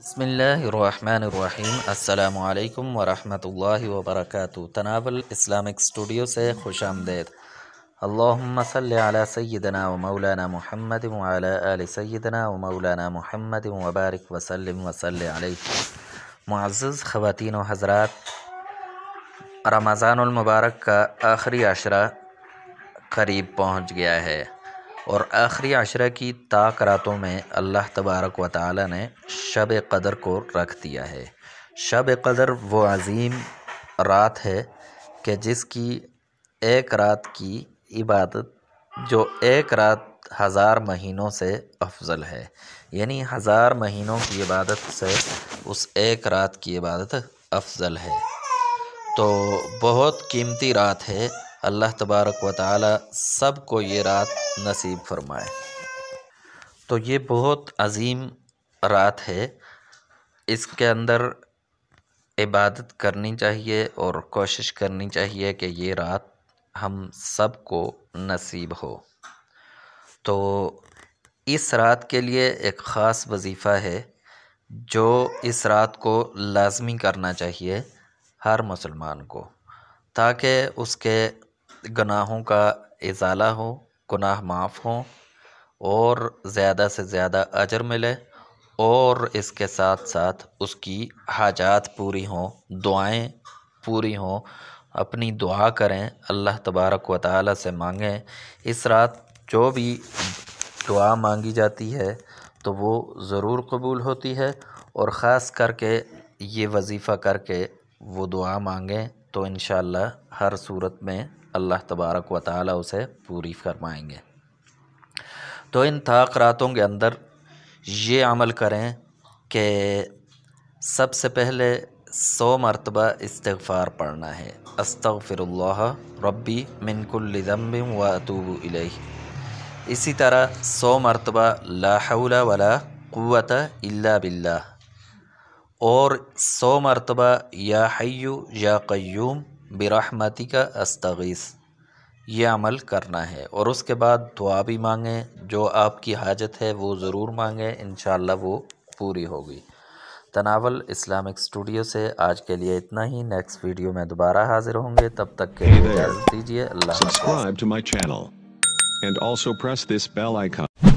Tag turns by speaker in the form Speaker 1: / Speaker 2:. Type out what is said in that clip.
Speaker 1: بسم اللہ الرحمن الرحیم۔ السلام علیکم ورحمۃ اللہ وبرکاتہ۔ تناول اسلامک اسٹوڈیو سے خوش آمدید۔ اللہم صلی علی سیدنا و مولانا محمد وعلی آل سیدنا و مولانا محمد وبارک وسلم وصلی علیہ۔ معزز خواتین و حضرات، رمضان المبارک کا آخری عشرہ قریب پہنچ گیا ہے، اور آخری عشرہ کی طاق راتوں میں اللہ تبارک و تعالی نے شب قدر کو رکھ دیا ہے۔ شب قدر وہ عظیم رات ہے کہ جس کی ایک رات کی عبادت جو ایک رات 1000 مہینوں سے افضل ہے، یعنی 1000 مہینوں کی عبادت سے اس ایک رات کی عبادت افضل ہے۔ تو بہت قیمتی رات ہے، اللہ تبارک و تعالی سب کو یہ رات نصیب فرمائے۔ تو یہ بہت عظیم رات ہے، اس کے اندر عبادت کرنی چاہیے اور کوشش کرنی چاہیے کہ یہ رات ہم سب کو نصیب ہو۔ تو اس رات کے لیے ایک خاص وظیفہ ہے جو اس رات کو لازمی کرنا چاہیے ہر مسلمان کو، تاکہ اس کے گناہوں کا ازالہ ہو، گناہ معاف ہوں اور زیادہ سے زیادہ اجر ملے، اور اس کے ساتھ ساتھ اس کی حاجات پوری ہوں، دعائیں پوری ہوں۔ اپنی دعا کریں، اللہ تبارک و تعالی سے مانگیں۔ اس رات جو بھی دعا مانگی جاتی ہے تو وہ ضرور قبول ہوتی ہے، اور خاص کر کے یہ وظیفہ کر کے وہ دعا مانگیں تو انشاءاللہ ہر صورت میں اللہ تبارک و تعالی اسے پوری فرمائیں گے۔ تو ان طاق راتوں کے اندر یہ عمل کریں کہ سب سے پہلے 100 مرتبہ استغفار پڑھنا ہے، استغفر اللہ ربی من کل ذنب واتوب الیہ۔ اسی طرح 100 مرتبہ لا حول ولا قوت الا باللہ، اور 100 مرتبہ یا حی یا قیوم برحمتک استغیث، یہ عمل کرنا ہے۔ اور اس کے بعد دعا بھی مانگیں، جو آپ کی حاجت ہے وہ ضرور مانگیں، انشاءاللہ وہ پوری ہوگی۔ تناول اسلامک اسٹوڈیو سے آج کے لیے اتنا ہی۔ نیکسٹ ویڈیو میں دوبارہ حاضر ہوں گے، تب تک کے لیے اجازت دیجیے۔ اللہ حافظ۔
Speaker 2: Subscribe to my channel and also press this bell icon.